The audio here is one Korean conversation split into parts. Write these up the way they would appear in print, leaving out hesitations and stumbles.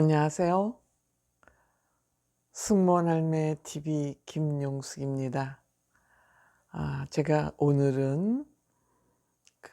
안녕하세요. 승무원 할매 TV 김용숙입니다. 제가 오늘은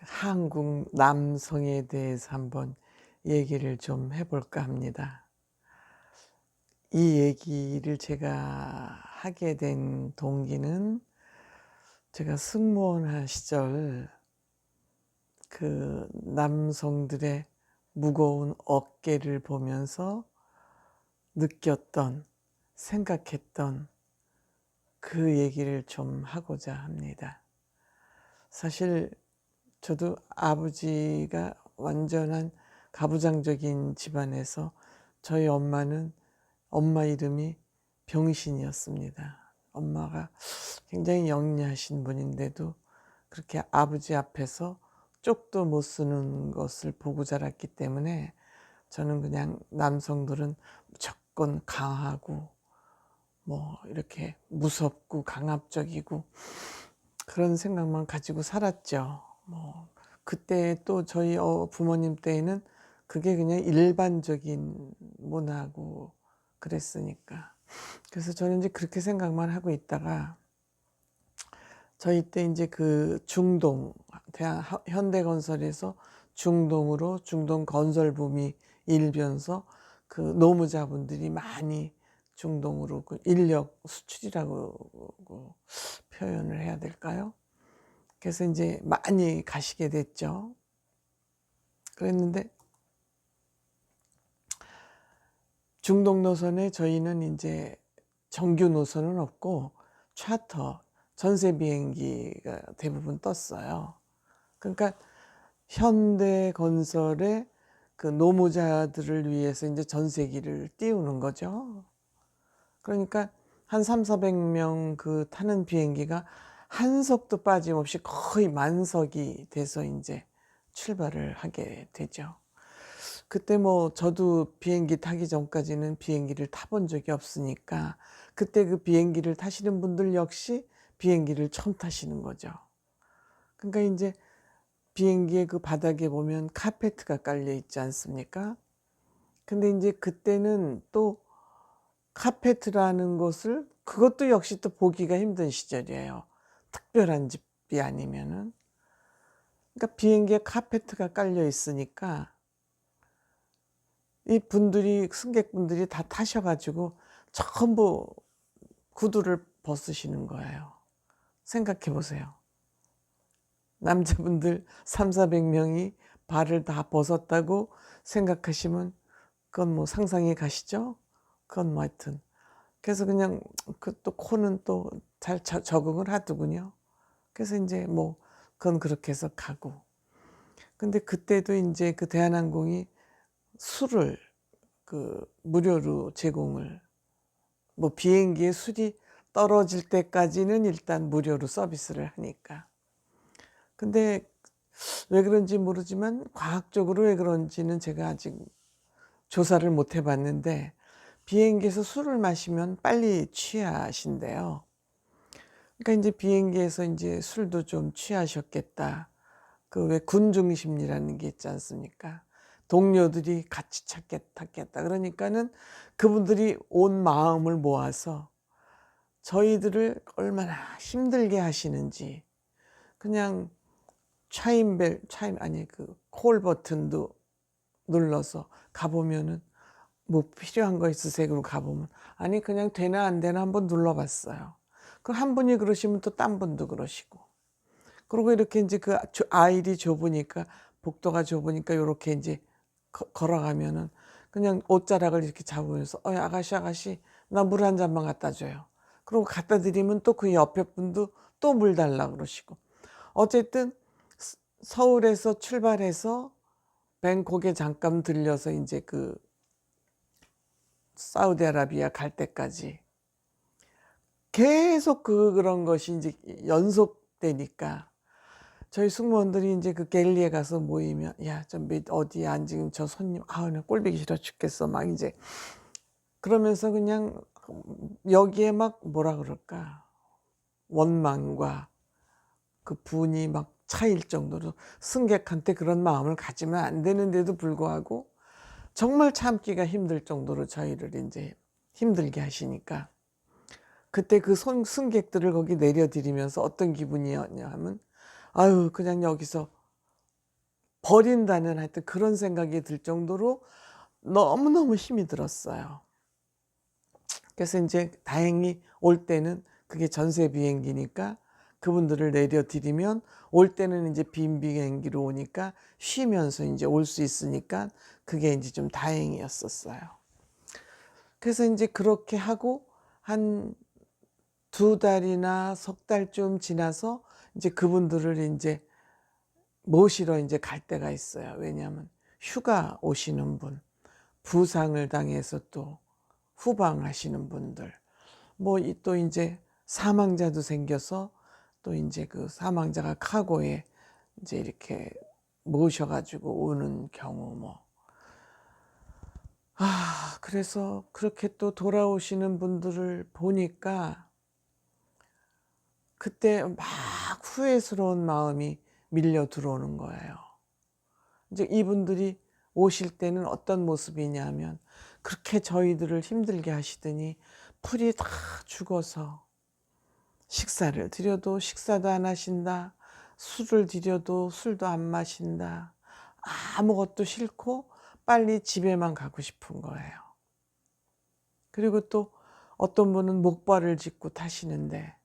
한국 남성에 대해서 한번 얘기를 좀 해볼까 합니다. 이 얘기를 제가 하게 된 동기는 제가 승무원 시절 그 남성들의 무거운 어깨를 보면서 느꼈던, 생각했던 그 얘기를 좀 하고자 합니다. 사실 저도 아버지가 완전한 가부장적인 집안에서 저희 엄마 이름이 병신이었습니다. 엄마가 굉장히 영리하신 분인데도 그렇게 아버지 앞에서 쪽도 못 쓰는 것을 보고 자랐기 때문에 저는 그냥 남성들은 무조건 강하고 이렇게 무섭고 강압적이고 그런 생각만 가지고 살았죠. 그때 또 저희 부모님 때에는 그게 그냥 일반적인 문화고 그랬으니까. 그래서 저는 이제 그렇게 생각만 하고 있다가 저희 때 이제 그 중동 현대건설에서 중동으로 중동 건설붐이 일면서 그 노무자분들이 많이 중동으로 그 인력 수출이라고 표현을 해야 될까요? 그래서 이제 많이 가시게 됐죠. 그랬는데 중동 노선에 저희는 이제 정규 노선은 없고 차터 전세 비행기가 대부분 떴어요. 그러니까 현대건설의 그 노무자들을 위해서 이제 전세기를 띄우는 거죠. 그러니까 한 300~400명 그 타는 비행기가 한 석도 빠짐없이 거의 만석이 돼서 이제 출발을 하게 되죠. 그때 저도 비행기 타기 전까지는 비행기를 타본 적이 없으니까 그때 그 비행기를 타시는 분들 역시 비행기를 처음 타시는 거죠. 그러니까 이제 비행기의 그 바닥에 보면 카페트가 깔려 있지 않습니까? 근데 이제 그때는 또 카페트라는 것을 그것도 역시 또 보기가 힘든 시절이에요. 특별한 집이 아니면은. 그러니까 비행기에 카페트가 깔려 있으니까 이 분들이 승객분들이 다 타셔가지고 전부 구두를 벗으시는 거예요. 생각해 보세요. 남자분들 300~400명이 발을 다 벗었다고 생각하시면 그건 상상이 가시죠? 그건 하여튼. 그래서 그냥 또 코는 또 잘 적응을 하더군요. 그래서 이제 그건 그렇게 해서 가고. 근데 그때도 이제 그 대한항공이 술을 무료로 제공을, 비행기의 술이 떨어질 때까지는 일단 무료로 서비스를 하니까. 근데 왜 그런지 모르지만 과학적으로 왜 그런지는 제가 아직 조사를 못 해봤는데 비행기에서 술을 마시면 빨리 취하신대요. 그러니까 이제 비행기에서 이제 술도 좀 취하셨겠다. 그 왜 군중심리라는 게 있지 않습니까? 동료들이 같이 탔겠다. 그러니까는 그분들이 온 마음을 모아서 저희들을 얼마나 힘들게 하시는지 그냥 콜 버튼도 눌러서 가보면은 필요한 거 있으세요? 그러고 가보면 아니 그냥 되나 안 되나 한번 눌러봤어요. 그럼 한 분이 그러시면 또 딴 분도 그러시고 그리고 이렇게 이제 그 아일이 좁으니까 복도가 좁으니까 요렇게 이제 걸어가면은 그냥 옷자락을 이렇게 잡으면서 아가씨 나 물 한 잔만 갖다 줘요. 그리고 갖다 드리면 또 그 옆에 분도 또 물 달라 그러시고 어쨌든 서울에서 출발해서 뱅콕에 잠깐 들려서 이제 그 사우디아라비아 갈 때까지 계속 그런 것이 이제 연속되니까 저희 승무원들이 이제 그 갤리에 가서 모이면 야, 어디에 지금 저 손님 나 꼴보기 싫어 죽겠어 막 이제 그러면서 그냥 여기에 막 뭐라 그럴까 원망과 그 분이 막 차일 정도로 승객한테 그런 마음을 가지면 안 되는데도 불구하고 정말 참기가 힘들 정도로 저희를 이제 힘들게 하시니까 그때 그 승객들을 거기 내려드리면서 어떤 기분이었냐 하면 아유 그냥 여기서 버린다는 하여튼 그런 생각이 들 정도로 너무너무 힘이 들었어요. 그래서 이제 다행히 올 때는 그게 전세 비행기니까 그분들을 내려드리면 올 때는 이제 빈 비행기로 오니까 쉬면서 이제 올 수 있으니까 그게 이제 좀 다행이었었어요. 그래서 이제 그렇게 하고 한 2달이나 석 달쯤 지나서 이제 그분들을 이제 모시러 이제 갈 때가 있어요. 왜냐하면 휴가 오시는 분, 부상을 당해서 또 후방하시는 분들, 뭐 또 이제 사망자도 생겨서 또 이제 그 사망자가 카고에 이제 이렇게 모셔가지고 오는 경우 뭐. 그래서 그렇게 또 돌아오시는 분들을 보니까 그때 막 후회스러운 마음이 밀려 들어오는 거예요. 이제 이분들이 오실 때는 어떤 모습이냐면 그렇게 저희들을 힘들게 하시더니 풀이 다 죽어서 식사를 드려도 식사도 안 하신다. 술을 드려도 술도 안 마신다. 아무것도 싫고 빨리 집에만 가고 싶은 거예요. 그리고 또 어떤 분은 목발을 짚고 타시는데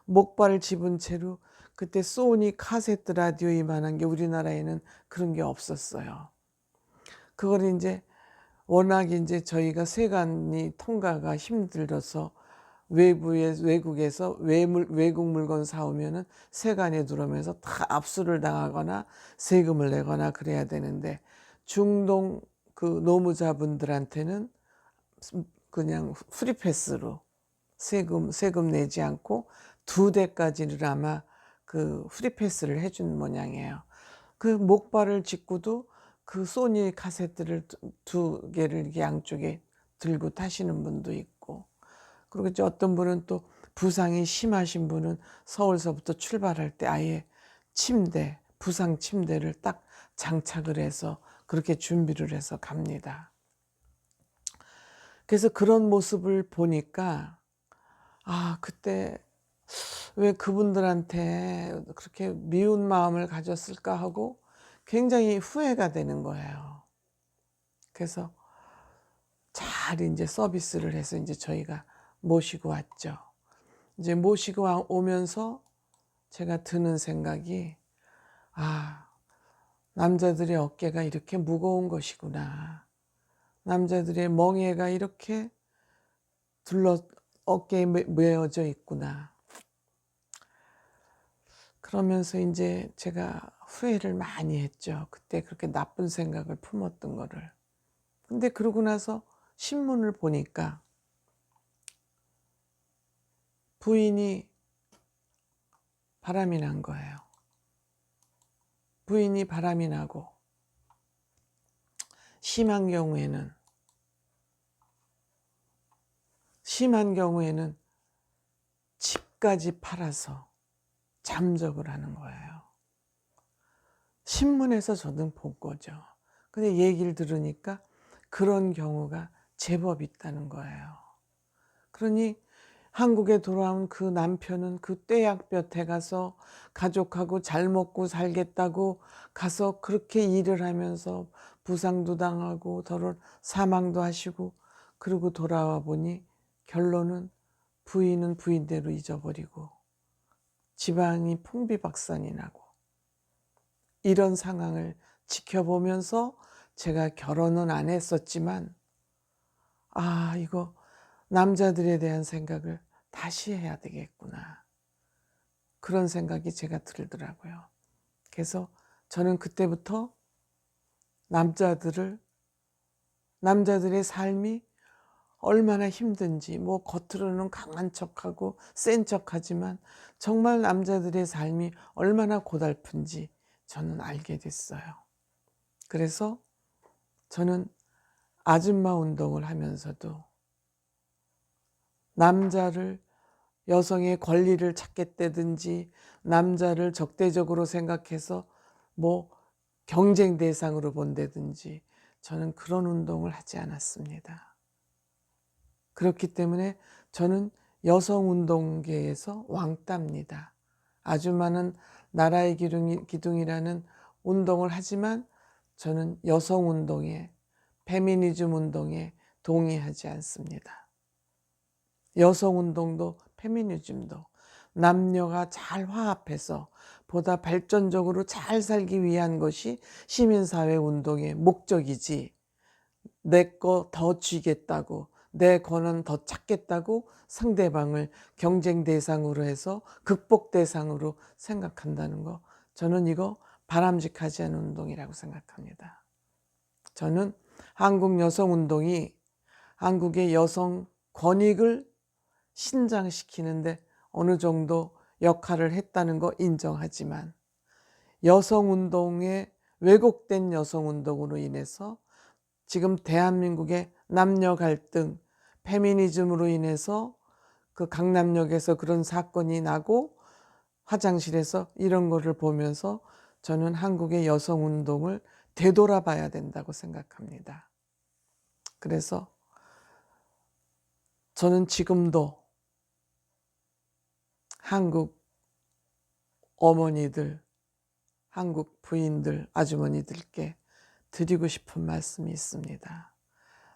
목발을 집은 채로 그때 소니 카세트 라디오 이만한 게 우리나라에는 그런 게 없었어요. 그걸 이제 워낙 이제 저희가 세관이 통과가 힘들어서 외국에서 외국 물건 사오면은 세관에 들어오면서 다 압수를 당하거나 세금을 내거나 그래야 되는데 중동 그 노무자분들한테는 그냥 프리패스로 세금 내지 않고 2대까지를 아마 그 프리패스를 해준 모양이에요. 그 목발을 짚고도 그 소니 카세트를 2개를 이렇게 양쪽에 들고 타시는 분도 있고, 그리고 이제 어떤 분은 또 부상이 심하신 분은 서울서부터 출발할 때 아예 부상 침대를 딱 장착을 해서 그렇게 준비를 해서 갑니다. 그래서 그런 모습을 보니까 그때 왜 그분들한테 그렇게 미운 마음을 가졌을까 하고 굉장히 후회가 되는 거예요. 그래서 잘 이제 서비스를 해서 이제 저희가 모시고 왔죠. 이제 모시고 오면서 제가 드는 생각이 남자들의 어깨가 이렇게 무거운 것이구나. 남자들의 멍에가 이렇게 어깨에 메어져 있구나. 그러면서 이제 제가 후회를 많이 했죠. 그때 그렇게 나쁜 생각을 품었던 거를. 근데 그러고 나서 신문을 보니까 부인이 바람이 난 거예요. 부인이 바람이 나고 심한 경우에는 집까지 팔아서 잠적을 하는 거예요. 신문에서 저는 본 거죠. 근데 얘기를 들으니까 그런 경우가 제법 있다는 거예요. 그러니 한국에 돌아온 그 남편은 그 떼약볕에 가서 가족하고 잘 먹고 살겠다고 가서 그렇게 일을 하면서 부상도 당하고 사망도 하시고, 그러고 돌아와 보니 결론은 부인은 부인대로 잊어버리고 집안이 풍비박산이 나고, 이런 상황을 지켜보면서 제가 결혼은 안 했었지만 이거 남자들에 대한 생각을 다시 해야 되겠구나, 그런 생각이 제가 들더라고요. 그래서 저는 그때부터 남자들의 삶이 얼마나 힘든지, 뭐 겉으로는 강한 척하고 센 척하지만 정말 남자들의 삶이 얼마나 고달픈지 저는 알게 됐어요. 그래서 저는 아줌마 운동을 하면서도 여성의 권리를 찾겠다든지 남자를 적대적으로 생각해서 뭐 경쟁 대상으로 본다든지 저는 그런 운동을 하지 않았습니다. 그렇기 때문에 저는 여성운동계에서 왕따입니다. 아주 많은 나라의 기둥이라는 운동을 하지만 저는 여성운동에, 페미니즘 운동에 동의하지 않습니다. 여성운동도 페미니즘도 남녀가 잘 화합해서 보다 발전적으로 잘 살기 위한 것이 시민사회 운동의 목적이지, 내 거 더 쥐겠다고, 내 권한 더 찾겠다고 상대방을 경쟁 대상으로 해서 극복 대상으로 생각한다는 거, 저는 이거 바람직하지 않은 운동이라고 생각합니다. 저는 한국 여성운동이 한국의 여성 권익을 신장시키는데 어느 정도 역할을 했다는 거 인정하지만, 여성운동의 왜곡된 여성운동으로 인해서 지금 대한민국의 남녀 갈등, 페미니즘으로 인해서 그 강남역에서 그런 사건이 나고 화장실에서 이런 거를 보면서 저는 한국의 여성운동을 되돌아봐야 된다고 생각합니다. 그래서 저는 지금도 한국 어머니들, 한국 부인들, 아주머니들께 드리고 싶은 말씀이 있습니다.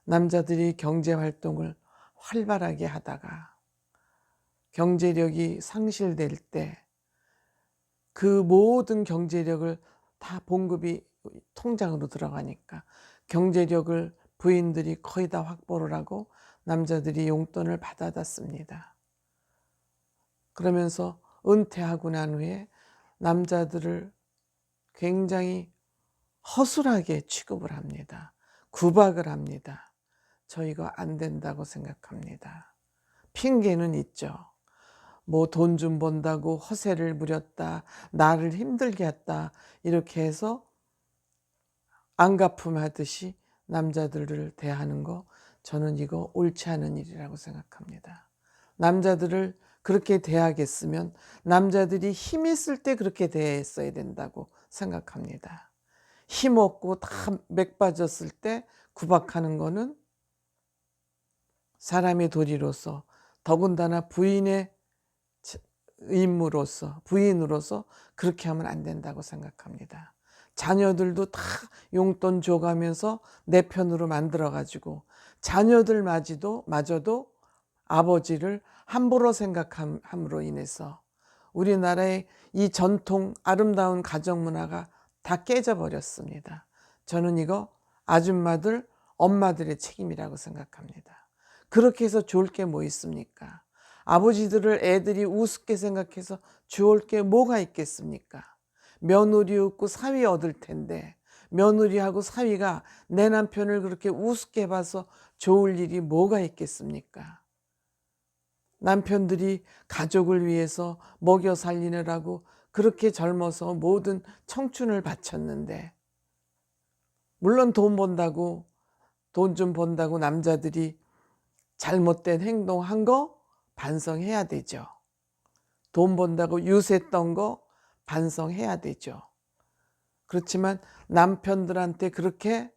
남자들이 경제활동을 활발하게 하다가 경제력이 상실될 때 그 모든 경제력을 다 봉급이 통장으로 들어가니까 경제력을 부인들이 거의 다 확보를 하고 남자들이 용돈을 받아다 씁니다. 그러면서 은퇴하고 난 후에 남자들을 굉장히 허술하게 취급을 합니다. 구박을 합니다. 저 이거 안 된다고 생각합니다. 핑계는 있죠. 뭐 돈 좀 번다고 허세를 부렸다, 나를 힘들게 했다, 이렇게 해서 안갚음하듯이 남자들을 대하는 거, 저는 이거 옳지 않은 일이라고 생각합니다. 남자들을 그렇게 대하겠으면 남자들이 힘 있을 때 그렇게 대했어야 된다고 생각합니다. 힘없고 다 맥 빠졌을 때 구박하는 거는 사람의 도리로서, 더군다나 부인의 임무로서, 부인으로서 그렇게 하면 안 된다고 생각합니다. 자녀들도 다 용돈 줘가면서 내 편으로 만들어가지고 자녀들마저도 아버지를 함부로 생각함으로 인해서 우리나라의 이 전통 아름다운 가정 문화가 다 깨져버렸습니다. 저는 이거 아줌마들, 엄마들의 책임이라고 생각합니다. 그렇게 해서 좋을 게 뭐 있습니까? 아버지들을 애들이 우습게 생각해서 좋을 게 뭐가 있겠습니까? 며느리 없고 사위 얻을 텐데 며느리하고 사위가 내 남편을 그렇게 우습게 봐서 좋을 일이 뭐가 있겠습니까? 남편들이 가족을 위해서 먹여 살리느라고 그렇게 젊어서 모든 청춘을 바쳤는데, 물론 돈 좀 번다고 남자들이 잘못된 행동한 거 반성해야 되죠. 돈 번다고 유세했던 거 반성해야 되죠. 그렇지만 남편들한테 그렇게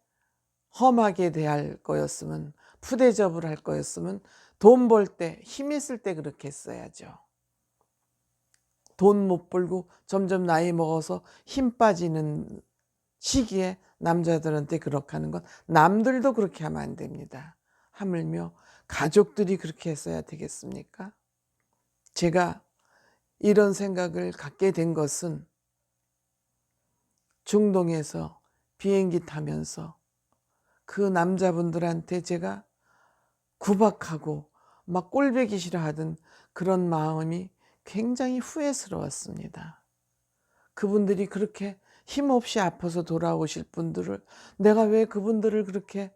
험하게 대할 거였으면, 푸대접을 할 거였으면 돈 벌 때, 힘 있을 때 그렇게 했어야죠. 돈 못 벌고 점점 나이 먹어서 힘 빠지는 시기에 남자들한테 그렇게 하는 건 남들도 그렇게 하면 안 됩니다. 하물며 가족들이 그렇게 했어야 되겠습니까? 제가 이런 생각을 갖게 된 것은 중동에서 비행기 타면서 그 남자분들한테 제가 구박하고 막 꼴보기 싫어하던 그런 마음이 굉장히 후회스러웠습니다. 그분들이 그렇게 힘없이 아파서 돌아오실 분들을 내가 왜 그분들을 그렇게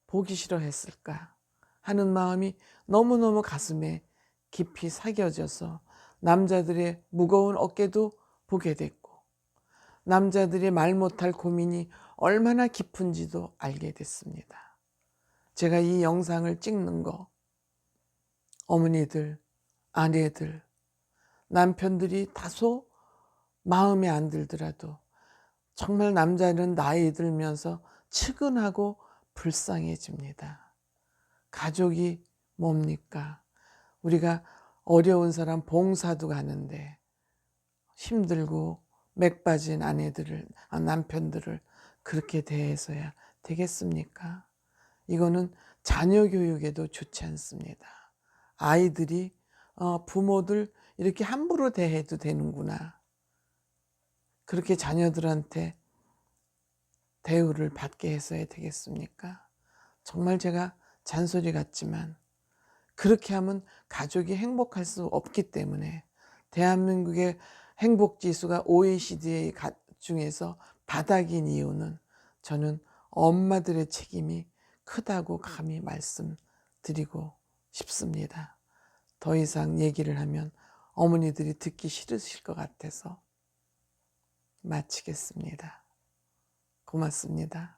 보기 싫어했을까 하는 마음이 너무너무 가슴에 깊이 새겨져서 남자들의 무거운 어깨도 보게 됐고, 남자들이 말 못할 고민이 얼마나 깊은지도 알게 됐습니다. 제가 이 영상을 찍는 거, 어머니들, 아내들, 남편들이 다소 마음에 안 들더라도 정말 남자는 나이 들면서 측은하고 불쌍해집니다. 가족이 뭡니까? 우리가 어려운 사람 봉사도 가는데 힘들고 맥 빠진 남편들을 그렇게 대해서야 되겠습니까? 이거는 자녀 교육에도 좋지 않습니다. 아이들이 부모들 이렇게 함부로 대해도 되는구나. 그렇게 자녀들한테 대우를 받게 해서야 되겠습니까? 정말 제가 잔소리 같지만 그렇게 하면 가족이 행복할 수 없기 때문에 대한민국의 행복지수가 OECD 중에서 바닥인 이유는 저는 엄마들의 책임이 크다고 감히 말씀드리고 싶습니다. 더 이상 얘기를 하면 어머니들이 듣기 싫으실 것 같아서 마치겠습니다. 고맙습니다.